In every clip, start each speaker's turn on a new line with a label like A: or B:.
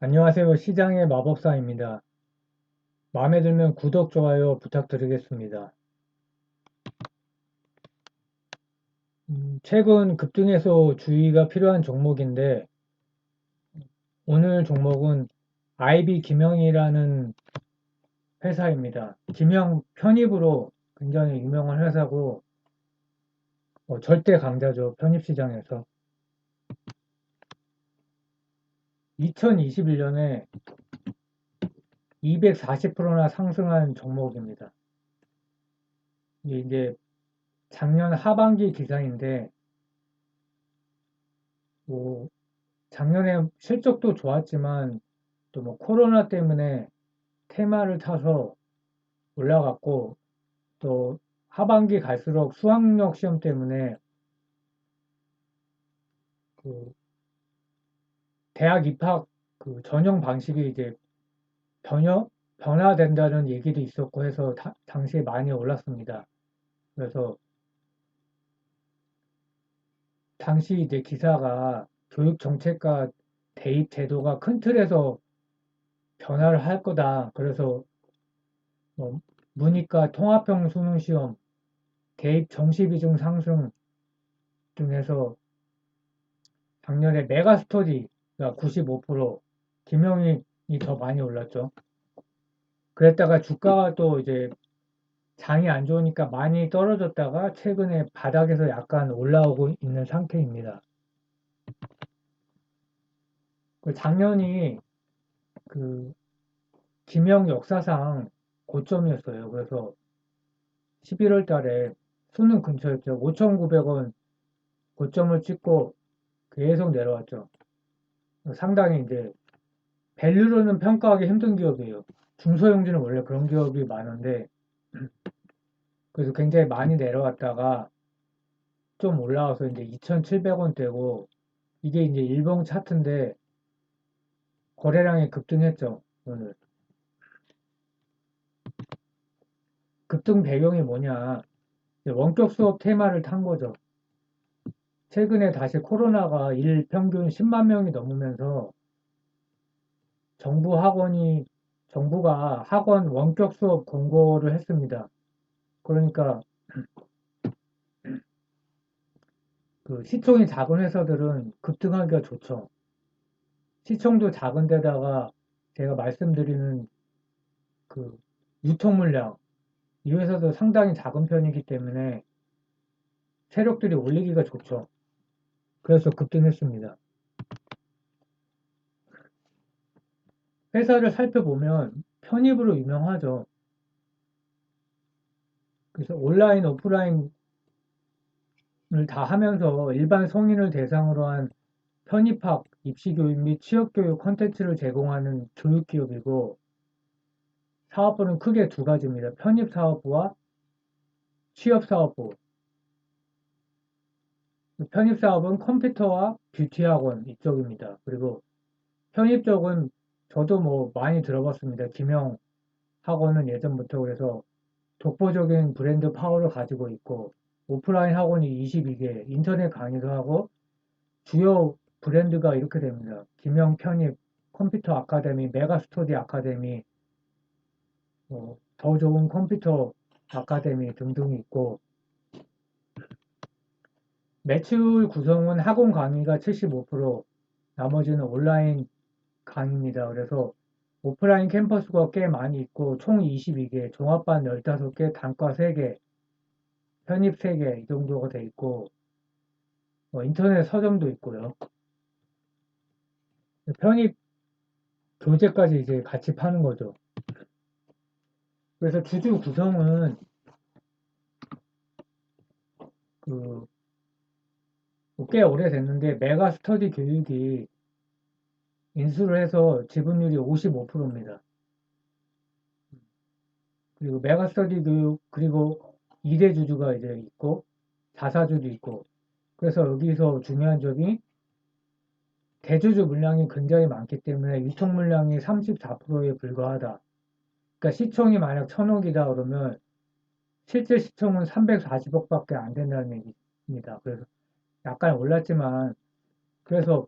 A: 안녕하세요. 시장의 마법사입니다. 마음에 들면 구독, 좋아요 부탁드리겠습니다. 최근 급등해서 주의가 필요한 종목인데 오늘 종목은 IB 김영이라는 회사입니다. 김영 편입으로 굉장히 유명한 회사고 절대 강자죠. 편입 시장에서. 2021년에 240%나 상승한 종목입니다. 이게 이제 작년 하반기 기사인데 뭐 작년에 실적도 좋았지만 또 뭐 코로나 때문에 테마를 타서 올라갔고 또 하반기 갈수록 수학력 시험 때문에 그 대학 입학 그 전형 방식이 이제 변화된다는 얘기도 있었고 해서 당시에 많이 올랐습니다. 그래서 당시 이제 기사가 교육 정책과 대입 제도가 큰 틀에서 변화를 할 거다. 그래서 뭐 문이과 통합형 수능 시험, 대입 정시 비중 상승 등에서 작년에 메가스터디가 95%, 김영이 더 많이 올랐죠. 그랬다가 주가가 또 이제 장이 안 좋으니까 많이 떨어졌다가 최근에 바닥에서 약간 올라오고 있는 상태입니다. 작년이 그 김영 역사상 고점이었어요. 그래서 11월 달에 수능 근처였죠. 5,900원 고점을 찍고 계속 내려왔죠. 상당히 이제 밸류로는 평가하기 힘든 기업이에요. 중소형주는 원래 그런 기업이 많은데 그래서 굉장히 많이 내려왔다가 좀 올라와서 이제 2,700원대고 이게 이제 일봉 차트인데 거래량이 급등했죠, 오늘. 급등 배경이 뭐냐? 원격 수업 테마를 탄 거죠. 최근에 다시 코로나가 일 평균 10만 명이 넘으면서 정부가 학원 원격 수업 공고를 했습니다. 그러니까 그 시총이 작은 회사들은 급등하기가 좋죠. 시총도 작은 데다가 제가 말씀드리는 그 유통 물량, 이 회사도 상당히 작은 편이기 때문에 세력들이 올리기가 좋죠. 그래서 급등했습니다. 회사를 살펴보면 편입으로 유명하죠. 그래서 온라인, 오프라인을 다 하면서 일반 성인을 대상으로 한 편입학, 입시교육 및 취업교육 콘텐츠를 제공하는 교육기업이고 사업부는 크게 두 가지입니다. 편입사업부와 취업사업부. 편입사업은 컴퓨터와 뷰티학원 이쪽입니다. 그리고 편입 쪽은 저도 뭐 많이 들어봤습니다. 김영 학원은 예전부터 그래서 독보적인 브랜드 파워를 가지고 있고 오프라인 학원이 22개, 인터넷 강의도 하고 주요 브랜드가 이렇게 됩니다. 김영 편입, 컴퓨터 아카데미, 메가스터디 아카데미, 더 좋은 컴퓨터 아카데미 등등이 있고 매출 구성은 학원 강의가 75%, 나머지는 온라인 강의입니다. 그래서 오프라인 캠퍼스가 꽤 많이 있고 총 22개, 종합반 15개, 단과 3개, 편입 3개 이 정도가 돼 있고 인터넷 서점도 있고요. 편입 교재까지 이제 같이 파는 거죠. 그래서 주주 구성은 그 꽤 오래됐는데 메가 스터디 교육이 인수를 해서 지분율이 55%입니다. 그리고 메가 스터디 교육 그리고 2대 주주가 이제 있고 자사주도 있고 그래서 여기서 중요한 점이 대주주 물량이 굉장히 많기 때문에 유통 물량이 34%에 불과하다. 그러니까 시총이 만약 1,000억이다 그러면 실제 시총은 340억밖에 안 된다는 얘기입니다. 그래서 약간 올랐지만 그래서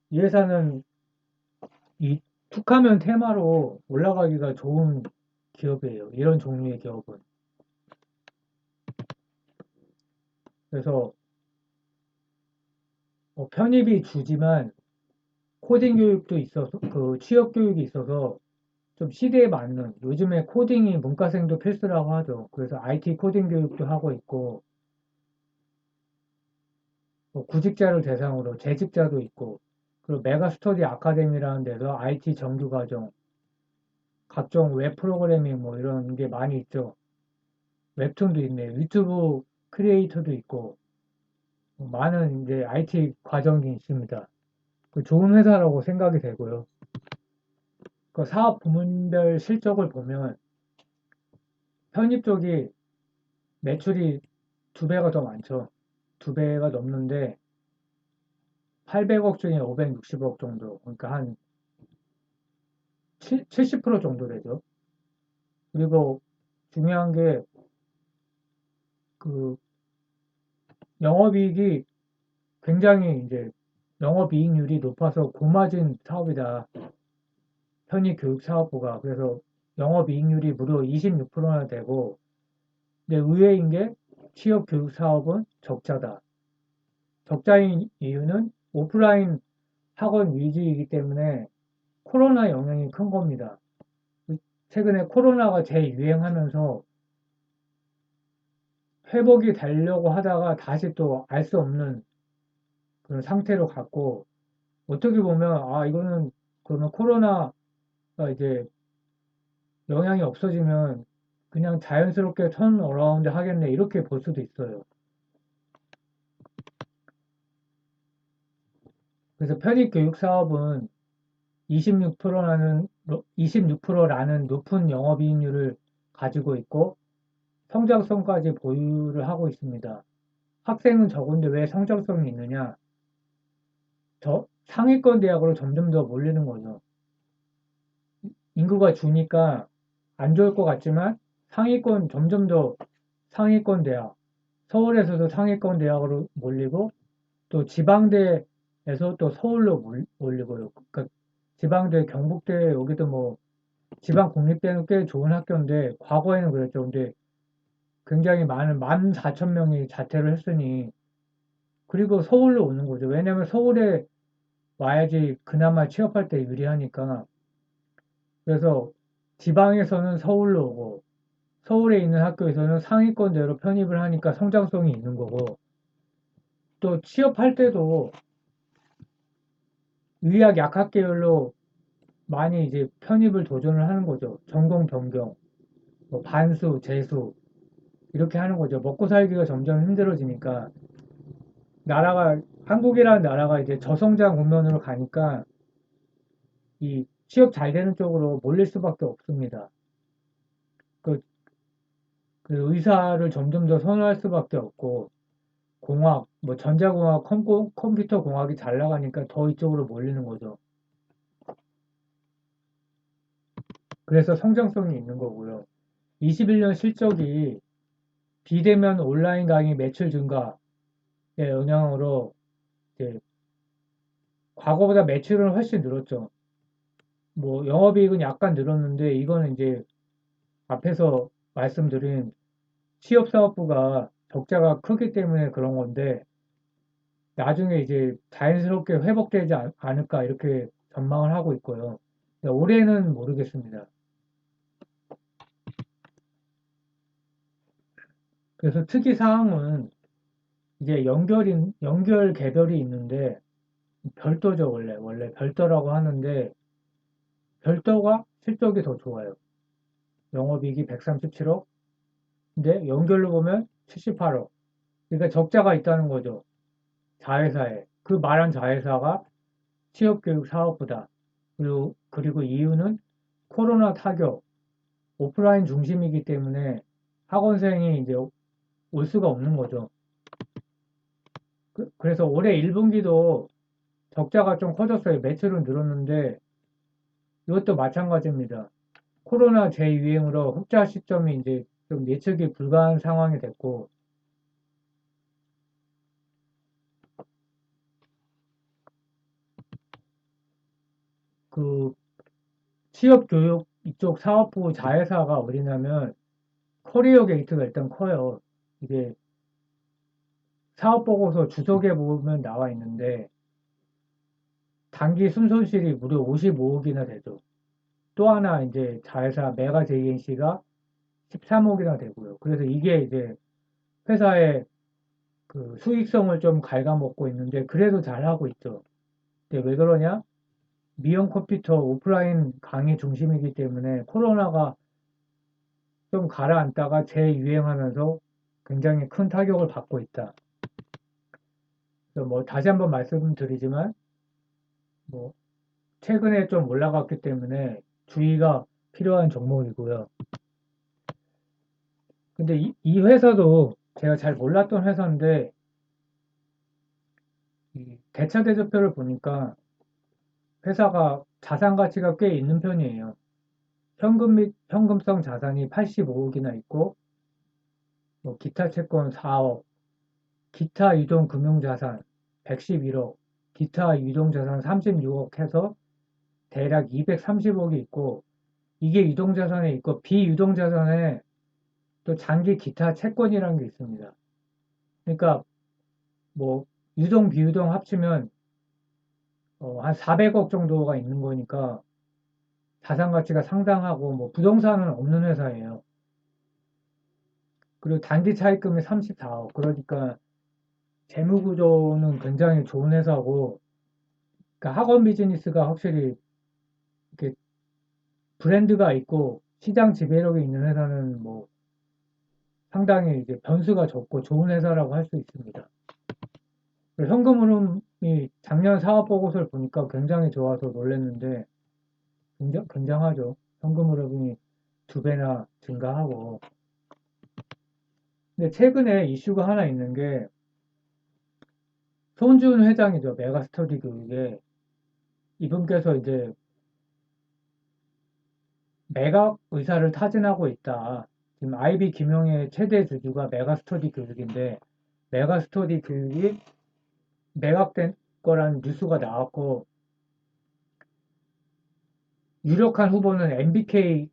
A: 이 회사는 이 툭하면 테마로 올라가기가 좋은 기업이에요. 이런 종류의 기업은. 그래서 편입이 주지만 코딩 교육도 있어서 그 취업 교육이 있어서 좀 시대에 맞는 요즘에 코딩이 문과생도 필수라고 하죠. 그래서 IT 코딩 교육도 하고 있고 뭐 구직자를 대상으로 재직자도 있고 그리고 메가스터디 아카데미라는 데서 IT 정규과정 각종 웹 프로그래밍 뭐 이런 게 많이 있죠. 웹툰도 있네. 유튜브 크리에이터도 있고 많은 이제 IT 과정이 있습니다. 그 좋은 회사라고 생각이 되고요. 그 사업 부문별 실적을 보면 편입 쪽이 매출이 두 배가 더 많죠. 두 배가 넘는데 800억 중에 560억 정도. 그러니까 한 70% 정도 되죠. 그리고 중요한 게 그 영업이익이 굉장히 이제 영업이익률이 높아서 고마진 사업이다. 편의교육사업부가. 그래서 영업이익률이 무려 26%나 되고, 근데 의외인 게 취업교육사업은 적자다. 적자인 이유는 오프라인 학원 위주이기 때문에 코로나 영향이 큰 겁니다. 최근에 코로나가 재유행하면서 회복이 되려고 하다가 다시 또 알 수 없는 그런 상태로 갔고, 어떻게 보면, 이거는 그러면 코로나가 이제 영향이 없어지면 그냥 자연스럽게 턴어라운드 하겠네. 이렇게 볼 수도 있어요. 그래서 편입교육 사업은 26%라는 높은 영업이익률을 가지고 있고 성장성까지 보유를 하고 있습니다. 학생은 적은데 왜 성장성이 있느냐? 더 상위권 대학으로 점점 더 몰리는 거죠. 인구가 주니까 안 좋을 것 같지만 점점 더 상위권 대학, 서울에서도 상위권 대학으로 몰리고 또 지방대에서 또 서울로 몰리고요. 그러니까 지방대, 경북대 여기도 뭐 지방 공립대는 꽤 좋은 학교인데 과거에는 그랬죠. 근데 굉장히 많은 14,000명이 자퇴를 했으니 그리고 서울로 오는 거죠. 왜냐하면 서울에 와야지 그나마 취업할 때 유리하니까. 그래서 지방에서는 서울로 오고 서울에 있는 학교에서는 상위권대로 편입을 하니까 성장성이 있는 거고 또 취업할 때도 의학 약학 계열로 많이 이제 편입을 도전을 하는 거죠. 전공 변경, 뭐 반수, 재수 이렇게 하는 거죠. 먹고 살기가 점점 힘들어지니까 한국이라는 나라가 이제 저성장 국면으로 가니까 이 취업 잘 되는 쪽으로 몰릴 수밖에 없습니다. 그, 그 의사를 점점 더 선호할 수밖에 없고 공학, 뭐 전자공학, 컴퓨터 공학이 잘 나가니까 더 이쪽으로 몰리는 거죠. 그래서 성장성이 있는 거고요. 21년 실적이 비대면 온라인 강의 매출 증가의 영향으로 이제 과거보다 매출은 훨씬 늘었죠. 뭐 영업이익은 약간 늘었는데 이거는 이제 앞에서 말씀드린 취업사업부가 적자가 크기 때문에 그런 건데 나중에 이제 자연스럽게 회복되지 않을까 이렇게 전망을 하고 있고요. 올해는 모르겠습니다. 그래서 특이사항은 이제 연결 개별이 있는데 별도죠, 원래 별도라고 하는데 별도가 실적이 더 좋아요. 영업이익이 137억, 근데 연결로 보면 78억. 그러니까 적자가 있다는 거죠. 자회사에. 그 말한 자회사가 취업교육 사업부다. 그리고 이유는 코로나 타격, 오프라인 중심이기 때문에 학원생이 이제 올 수가 없는 거죠. 그래서 올해 1분기도 적자가 좀 커졌어요. 매출은 늘었는데 이것도 마찬가지입니다. 코로나 재유행으로 흑자 시점이 이제 좀 예측이 불가한 상황이 됐고 그 취업 교육 이쪽 사업부 자회사가 어디냐면 커리어 게이트가 일단 커요. 이게 사업 보고서 주석에 보면 나와 있는데 단기 순손실이 무려 55억이나 되죠. 또 하나 이제 자회사 메가 JNC가 13억이나 되고요. 그래서 이게 이제 회사의 그 수익성을 좀 갉아먹고 있는데 그래도 잘하고 있죠. 근데 왜 그러냐? 미용 컴퓨터 오프라인 강의 중심이기 때문에 코로나가 좀 가라앉다가 재유행하면서 굉장히 큰 타격을 받고 있다. 그래서 뭐 다시 한번 말씀드리지만 뭐 최근에 좀 올라갔기 때문에 주의가 필요한 종목이고요. 근데 이 회사도 제가 잘 몰랐던 회사인데 이 대차 대조표를 보니까 회사가 자산 가치가 꽤 있는 편이에요. 현금 및 현금성 자산이 85억이나 있고 뭐 기타 채권 4억, 기타 유동 금융자산 111억, 기타 유동 자산 36억 해서 대략 230억이 있고 이게 유동 자산에 있고 비유동 자산에 또 장기 기타 채권이라는 게 있습니다. 그러니까 뭐 유동 비유동 합치면 한 400억 정도가 있는 거니까 자산 가치가 상당하고 뭐 부동산은 없는 회사예요. 그리고 단기 차입금이 34억. 그러니까 재무 구조는 굉장히 좋은 회사고 그러니까 학원 비즈니스가 확실히 이렇게 브랜드가 있고 시장 지배력이 있는 회사는 뭐 상당히 이제 변수가 적고 좋은 회사라고 할 수 있습니다. 현금 흐름이 작년 사업 보고서를 보니까 굉장히 좋아서 놀랐는데 굉장하죠. 현금 흐름이 두 배나 증가하고. 근데 최근에 이슈가 하나 있는 게 손준 회장이죠. 메가스터디 교육에 이분께서 이제 매각 의사를 타진하고 있다. 지금 IB 김용의 최대 주주가 메가스터디 교육인데 메가스터디 교육이 매각된 거라는 뉴스가 나왔고 유력한 후보는 MBK라는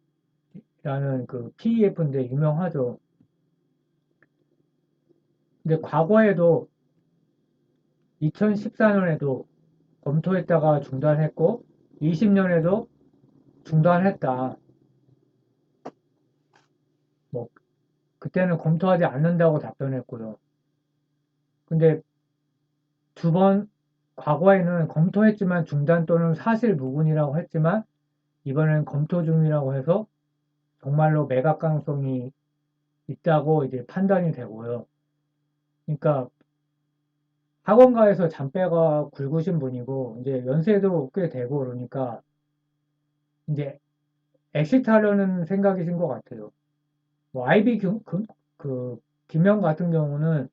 A: 그 PEF인데 유명하죠. 근데 과거에도 2014년에도 검토했다가 중단했고 20년에도 중단했다. 뭐 그때는 검토하지 않는다고 답변했고요. 근데 두 번 과거에는 검토했지만 중단 또는 사실 무근이라고 했지만 이번에는 검토 중이라고 해서 정말로 매각 가능성이 있다고 이제 판단이 되고요. 그러니까 학원가에서 잔뼈가 굵으신 분이고 이제 연세도 꽤 되고 그러니까 이제 엑시트하려는 생각이신 것 같아요. 뭐 IB 김영 같은 경우는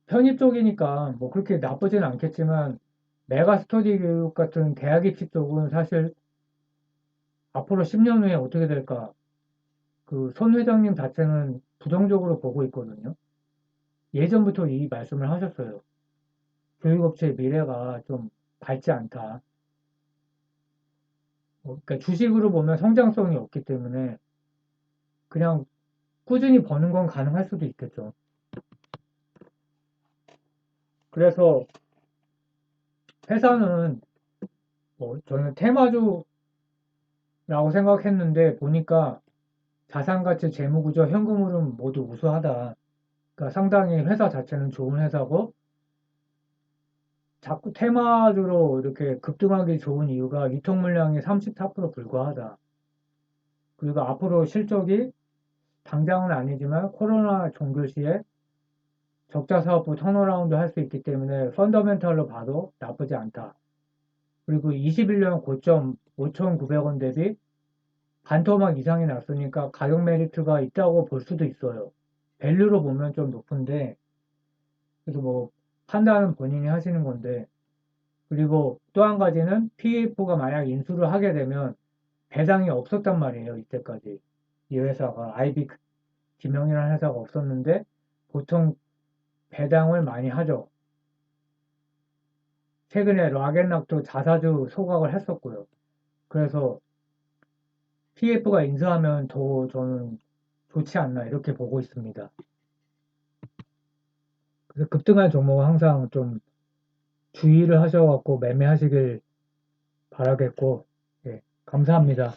A: 편입 쪽이니까 뭐 그렇게 나쁘진 않겠지만 메가스터디 교육 같은 대학 입시 쪽은 사실 앞으로 10년 후에 어떻게 될까? 그 손 회장님 자체는 부정적으로 보고 있거든요. 예전부터 이 말씀을 하셨어요. 교육업체의 미래가 좀 밝지 않다. 그러니까 주식으로 보면 성장성이 없기 때문에 그냥 꾸준히 버는 건 가능할 수도 있겠죠. 그래서 회사는 뭐 저는 테마주라고 생각했는데 보니까 자산가치, 재무구조, 현금흐름 모두 우수하다. 그러니까 상당히 회사 자체는 좋은 회사고 자꾸 테마주로 이렇게 급등하기 좋은 이유가 유통 물량이 34% 불과하다. 그리고 앞으로 실적이 당장은 아니지만 코로나 종결 시에 적자 사업부 턴어라운드 할 수 있기 때문에 펀더멘탈로 봐도 나쁘지 않다. 그리고 21년 고점 5,900원 대비 반토막 이상이 났으니까 가격 메리트가 있다고 볼 수도 있어요. 밸류로 보면 좀 높은데 그래서 뭐 판단은 본인이 하시는 건데 그리고 또 한 가지는 PF가 만약 인수를 하게 되면 배당이 없었단 말이에요. 이때까지 이 회사가 IB 김영이라는 회사가 없었는데 보통 배당을 많이 하죠. 최근에 락앤락도 자사주 소각을 했었고요. 그래서 PF가 인수하면 더 저는 좋지 않나 이렇게 보고 있습니다. 그래서 급등할 종목은 항상 좀 주의를 하셔갖고 매매하시길 바라겠고, 예, 감사합니다.